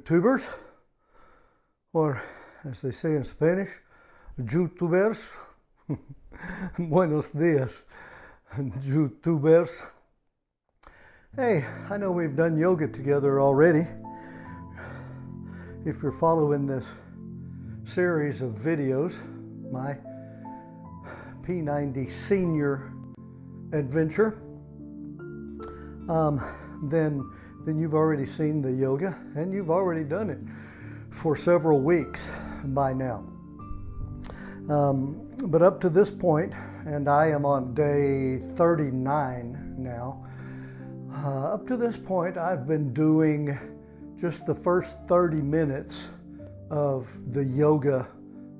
YouTubers, or as they say in Spanish, YouTubers. Buenos dias, YouTubers. Hey, I know we've done yoga together already. If you're following this series of videos, My P90 Xenior Adventure, then you've already seen the yoga, and you've already done it for several weeks by now. But up to this point, and I am on day 39 now, up to this point I've been doing just the first 30 minutes of the yoga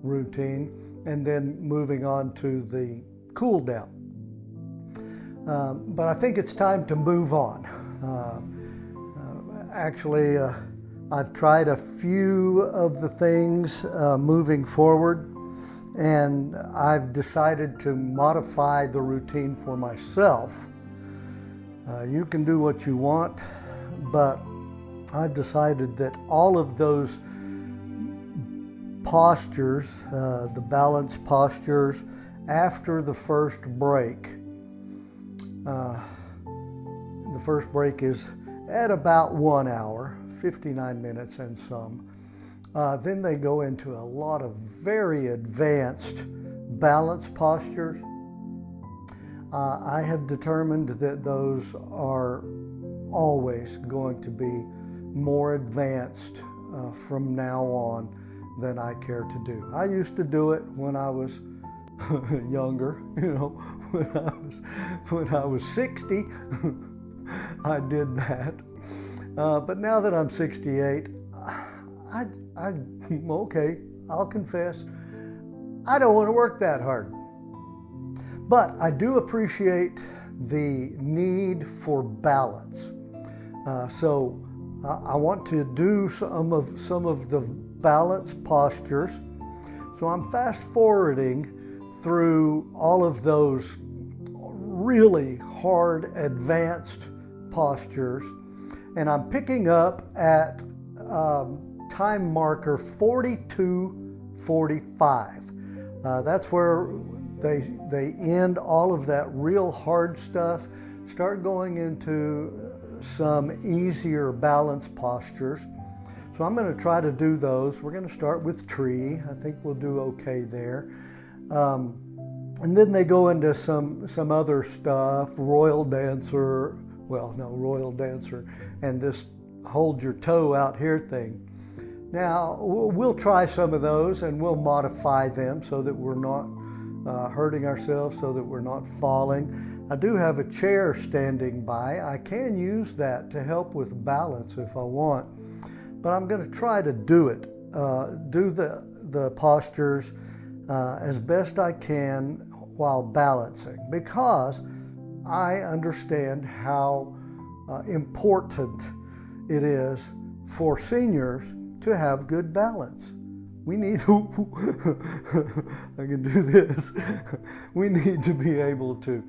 routine and then moving on to the cool down. But I think it's time to move on. Actually, I've tried a few of the things moving forward, and I've decided to modify the routine for myself. You can do what you want, but I've decided that all of those postures, the balance postures, after the first break, the first break is at about 1 hour, 59 minutes and some. Then they go into a lot of very advanced balance postures. I have determined that those are always going to be more advanced from now on than I care to do. I used to do it when I was younger, when I was 60, I did that. But now that I'm 68, I'll confess, I don't want to work that hard. But I do appreciate the need for balance. So I want to do some of the balance postures. So I'm fast forwarding through all of those really hard advanced postures, and I'm picking up at time marker 42:45. That's where they end all of that real hard stuff, start going into some easier balance postures. So I'm going to try to do those. We're going to start with tree. I think we'll do okay there. And then they go into some other stuff, royal dancer and this hold your toe out here thing. Now, we'll try some of those and we'll modify them so that we're not hurting ourselves, so that we're not falling. I do have a chair standing by. I can use that to help with balance if I want, but I'm going to try to do it, do the postures as best I can while balancing, because I understand how important it is for seniors to have good balance. We need I can do this. We need to be able to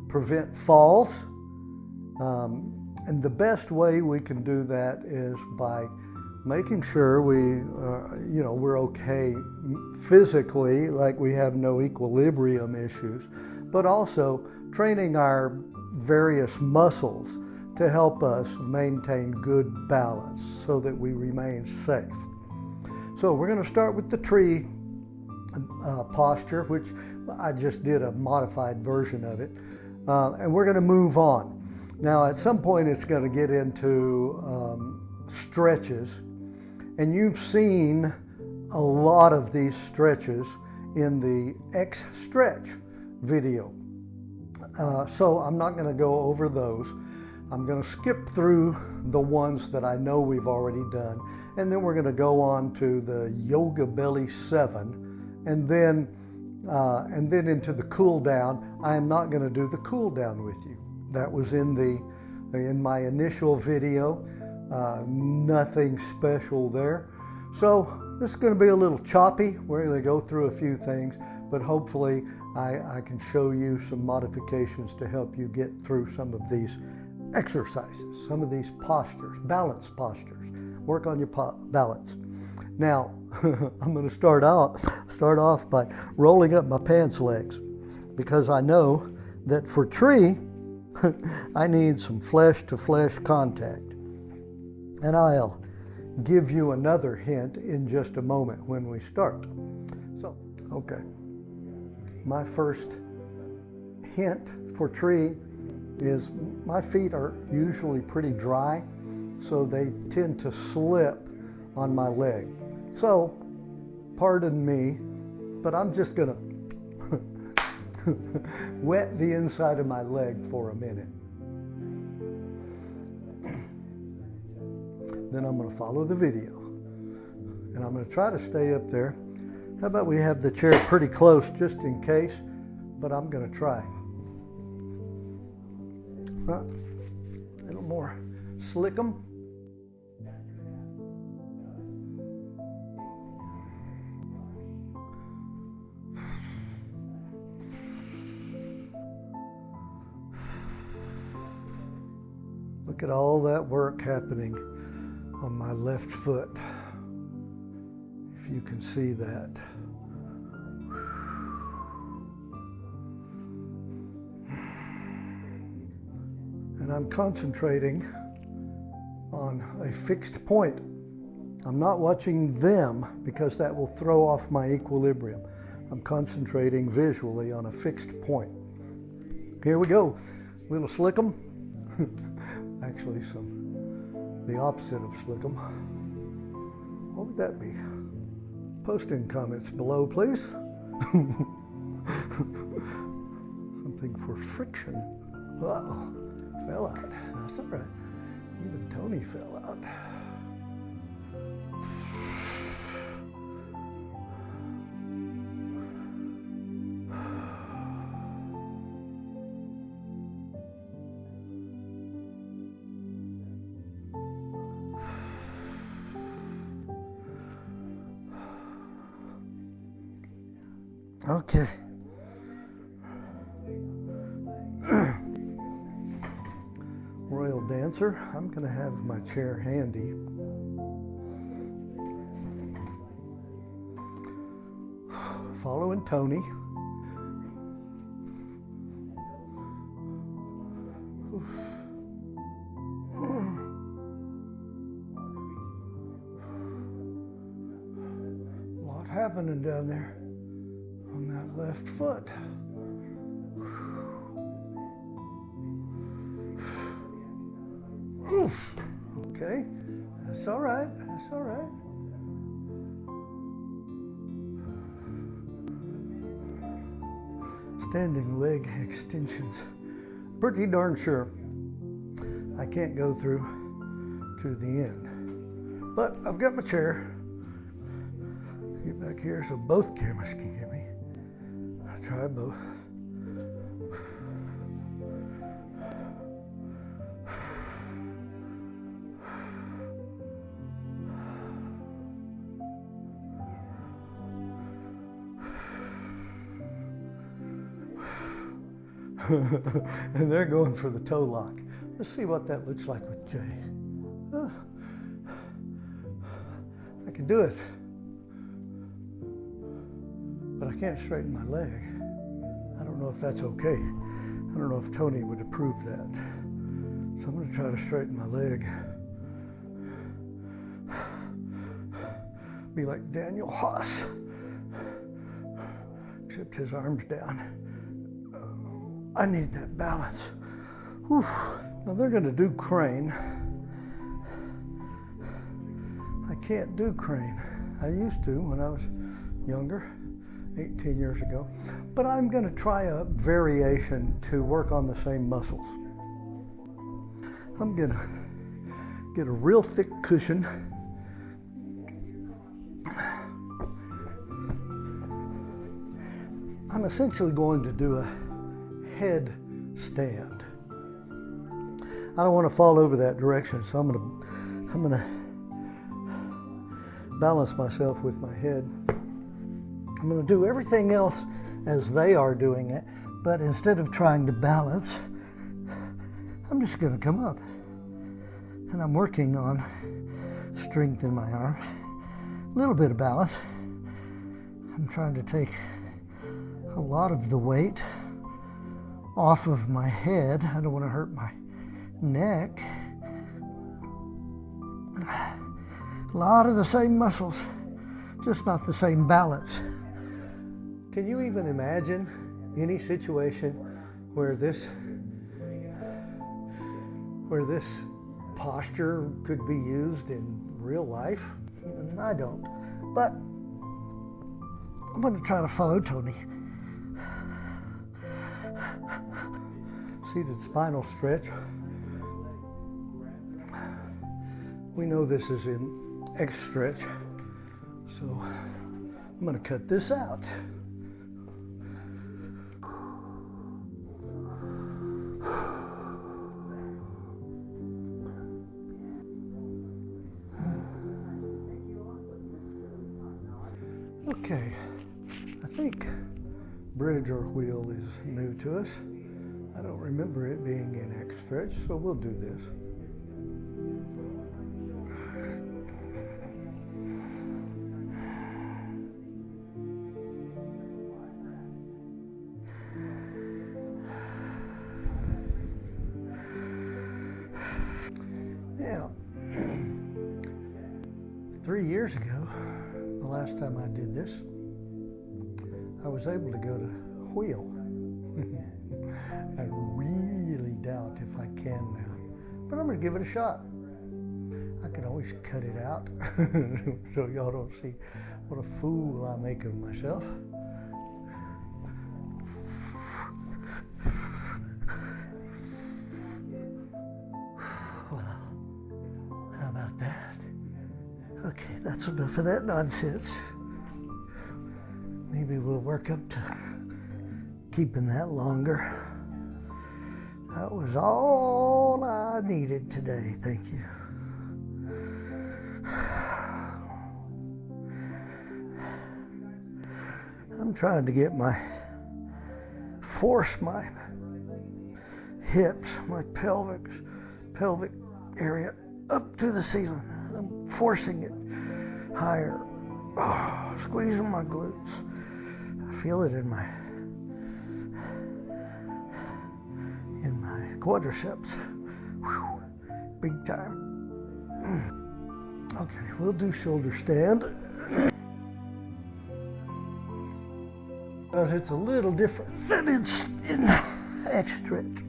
prevent falls, and the best way we can do that is by making sure we're okay physically, like we have no equilibrium issues, but also training our various muscles to help us maintain good balance so that we remain safe. So we're going to start with the tree posture, which I just did a modified version of it, and we're going to move on. Now at some point it's going to get into stretches, and you've seen a lot of these stretches in the X stretch video. So I'm not going to go over those. I'm going to skip through the ones that I know we've already done, and then we're going to go on to the Yoga Belly 7, and then into the cool down. I am not going to do the cool down with you. That was in my initial video. Nothing special there. So this is going to be a little choppy. We're going to go through a few things, but hopefully I can show you some modifications to help you get through some of these exercises, some of these postures, balance postures. work on your balance. Now, I'm going to start off by rolling up my pants legs, because I know that for tree, I need some flesh-to-flesh contact. And I'll give you another hint in just a moment when we start. So, okay. My first hint for tree is my feet are usually pretty dry, so they tend to slip on my leg. So, pardon me, but I'm just going to wet the inside of my leg for a minute. Then I'm going to follow the video, and I'm going to try to stay up there. How about we have the chair pretty close just in case, but I'm going to try. A little more slick 'em. Look at all that work happening on my left foot, if you can see that. And I'm concentrating on a fixed point. I'm not watching them, because that will throw off my equilibrium. I'm concentrating visually on a fixed point. Here we go. Little slick 'em. Actually, the opposite of slick 'em. What would that be? Post in comments below, please. Something for friction. Wow, fell out. That's all right. Even Tony fell out. Okay. Royal Dancer, I'm going to have my chair handy. Following Tony. A lot happening down there on that left foot. Oof. Okay, that's all right. That's all right. Standing leg extensions. Pretty darn sure I can't go through to the end, but I've got my chair. Get back here so both cameras can get me. I'll try both. And they're going for the toe lock. Let's see what that looks like with Jay. I can do it, but I can't straighten my leg. I don't know if that's okay. I don't know if Tony would approve that. So I'm going to try to straighten my leg. Be like Daniel Haas, except his arm's down. I need that balance. Whew. Now they're going to do crane. I can't do crane. I used to when I was younger, 18 years ago. But I'm going to try a variation to work on the same muscles. I'm going to get a real thick cushion. I'm essentially going to do a head stand. I don't want to fall over that direction, so I'm going to balance myself with my head. I'm going to do everything else as they are doing it, but instead of trying to balance, I'm just going to come up. And I'm working on strength in my arm, a little bit of balance. I'm trying to take a lot of the weight off of my head. I don't want to hurt my neck. A lot of the same muscles, just not the same balance. Can you even imagine any situation where this posture could be used in real life? I don't. But I'm going to try to follow Tony. Seated spinal stretch. We know this is in X stretch, so I'm going to cut this out. Okay, I think bridge or wheel is new to us. I don't remember it being in X stretch, so we'll do this. Now, 3 years ago, the last time I did this, I was able to go to wheel. I really doubt if I can now, but I'm going to give it a shot. I can always cut it out so y'all don't see what a fool I make of myself. Well, how about that? Okay, that's enough of that nonsense. Maybe we'll work up to keeping that longer. That was all I needed today. Thank you. I'm trying to get force my hips, my pelvic area up to the ceiling. I'm forcing it higher. Oh, squeezing my glutes. I feel it in my quadriceps. Whew, big time. Okay, we'll do shoulder stand. Because it's a little different than it's in X stretch.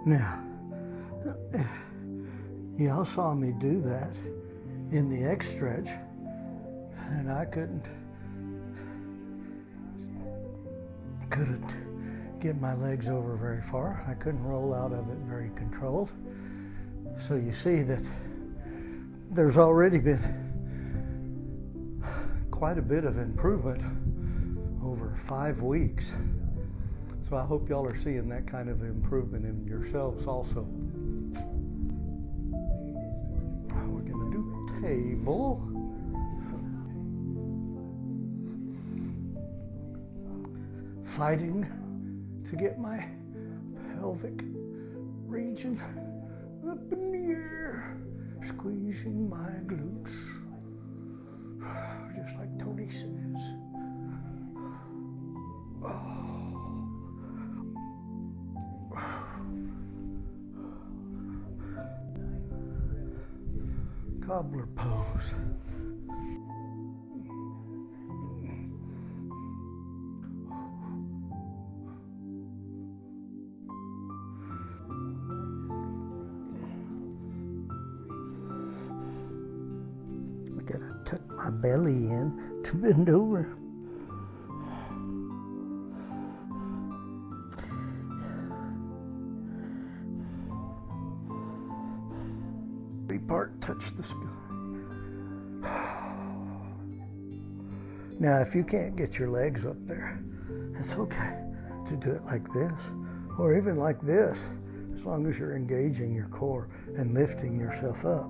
Now, y'all saw me do that in the X stretch, and I couldn't get my legs over very far. I couldn't roll out of it very controlled. So you see that there's already been quite a bit of improvement over 5 weeks. So I hope y'all are seeing that kind of improvement in yourselves also. We're going to do table. Fighting to get my pelvic region up in the air, squeezing my glutes. Just like Tony says. Cobbler pose. I gotta tuck my belly in to bend over. Part touch the sky. Now, if you can't get your legs up there, it's okay to do it like this, or even like this, as long as you're engaging your core and lifting yourself up.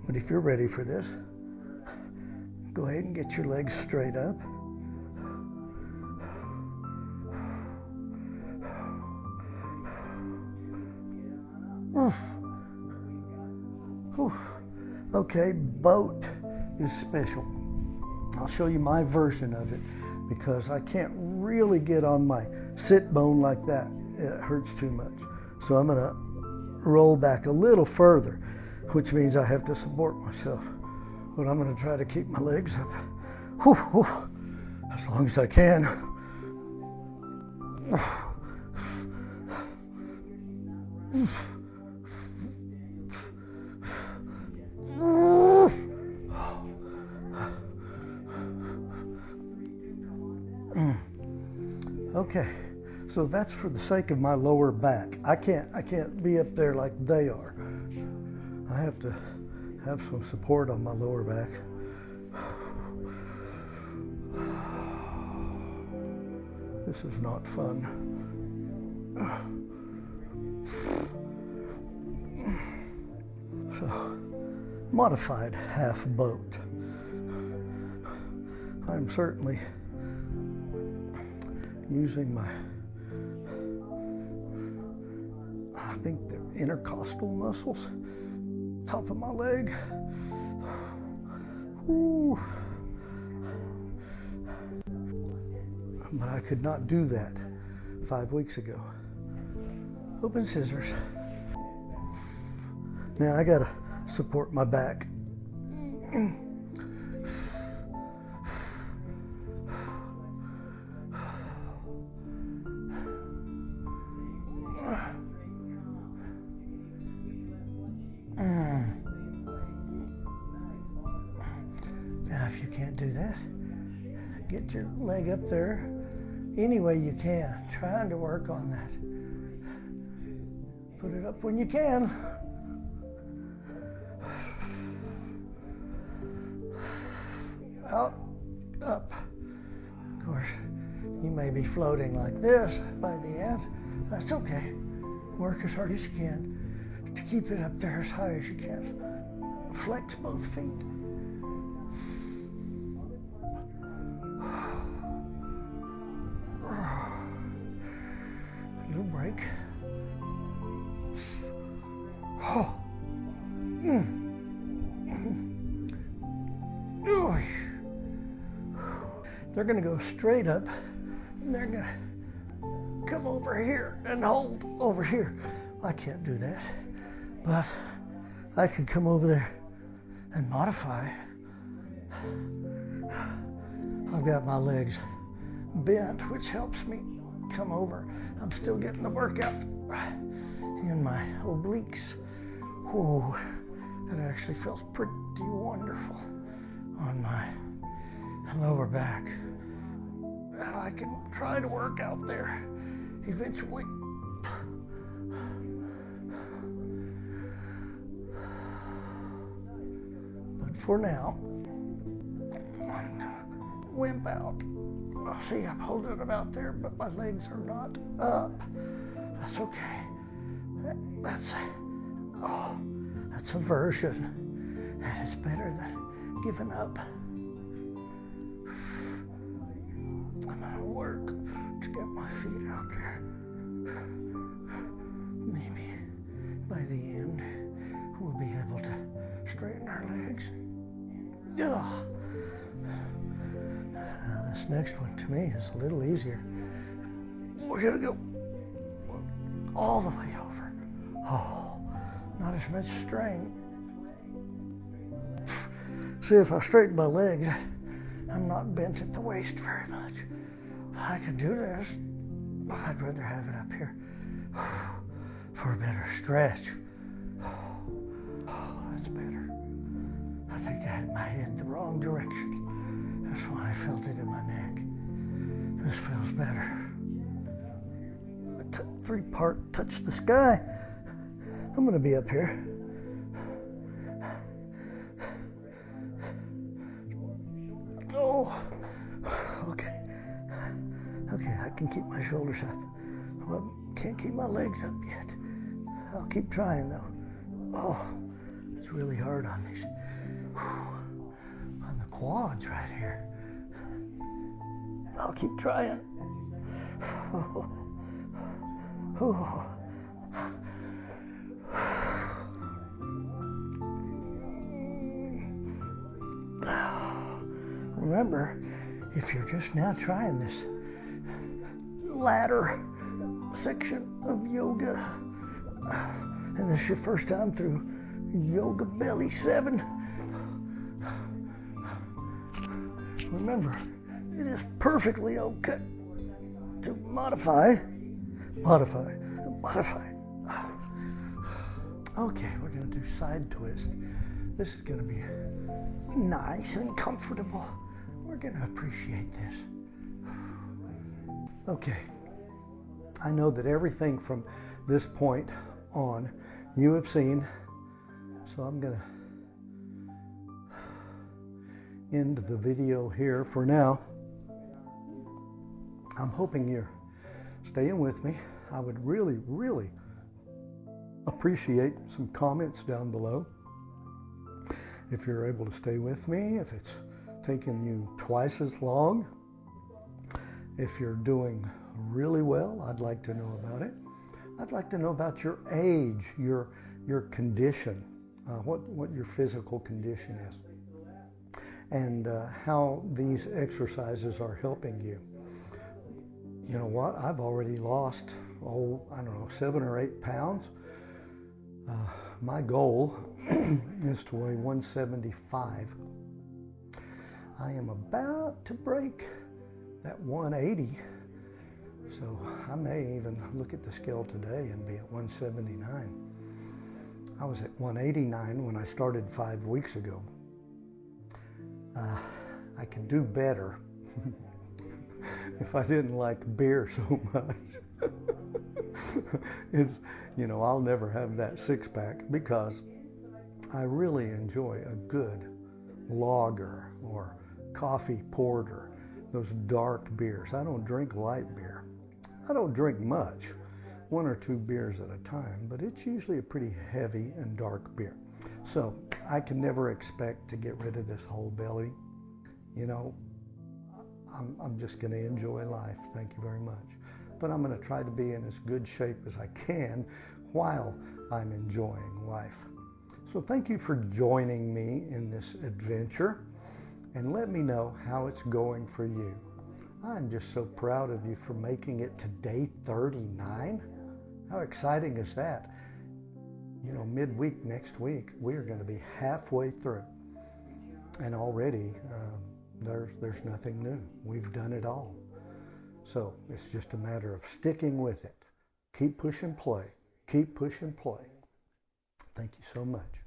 But if you're ready for this, go ahead and get your legs straight up. Okay, boat is special. I'll show you my version of it because I can't really get on my sit bone like that. It hurts too much. So I'm going to roll back a little further, which means I have to support myself. But I'm going to try to keep my legs up as long as I can. Okay, so that's for the sake of my lower back. I can't be up there like they are. I have to have some support on my lower back. This is not fun. So, modified half boat. I'm certainly using my, I think the intercostal muscles, top of my leg. Ooh. But I could not do that 5 weeks ago. Open scissors. Now I gotta support my back. Now if you can't do that, get your leg up there any way you can, trying to work on that. Put it up when you can. Out, up. Of course, you may be floating like this by the end. That's okay. Work as hard as you can to keep it up there as high as you can. Flex both feet. Little break. Oh. They're going to go straight up, and they're going to come over here and hold over here. I can't do that, but I can come over there and modify. I've got my legs bent, which helps me come over. I'm still getting the workout in my obliques. Whoa, that actually feels pretty wonderful on my lower back. And I can try to work out there eventually. But for now, I'm gonna wimp out. See, I'm holding it out there, but my legs are not up. That's okay. That's a version. That is better than giving up. I'm gonna work to get my feet out there. Maybe by the end, we'll be able to straighten our legs. next one to me is a little easier. We're gonna go all the way over. Oh, not as much strain. See, if I straighten my legs, I'm not bent at the waist very much. I can do this, but I'd rather have it up here for a better stretch. Oh, that's better. I think I had my head the wrong direction. That's why I felt it in my neck. This feels better. Three-part touch the sky. I'm going to be up here. Oh, okay. Okay, I can keep my shoulders up. Well, can't keep my legs up yet. I'll keep trying though. Oh, it's really hard on these. On the quads right here. I'll keep trying. Oh. Oh. Remember, if you're just now trying this ladder section of yoga, and this is your first time through Yoga Belly 7, remember, it is perfectly okay to modify. Okay, we're going to do side twist. This is going to be nice and comfortable. We're going to appreciate this. Okay, I know that everything from this point on you have seen, so I'm going to end the video here for now. I'm hoping you're staying with me. I would really, really appreciate some comments down below. If you're able to stay with me, if it's taking you twice as long, if you're doing really well, I'd like to know about it. I'd like to know about your age, your condition, what your physical condition is, and how these exercises are helping you. You know what? I've already lost, I don't know, 7 or 8 pounds. My goal is to weigh 175. I am about to break that 180. So I may even look at the scale today and be at 179. I was at 189 when I started 5 weeks ago. I can do better if I didn't like beer so much. I'll never have that 6-pack because I really enjoy a good lager or coffee porter, those dark beers. I don't drink light beer. I don't drink much, 1 or 2 beers at a time, but it's usually a pretty heavy and dark beer. So I can never expect to get rid of this whole belly. I'm just going to enjoy life. Thank you very much. But I'm going to try to be in as good shape as I can while I'm enjoying life. So thank you for joining me in this adventure, and let me know how it's going for you. I'm just so proud of you for making it to day 39. How exciting is that? Midweek next week, we are going to be halfway through. And already, there's nothing new. We've done it all. So it's just a matter of sticking with it. Keep push and play. Keep push and play. Thank you so much.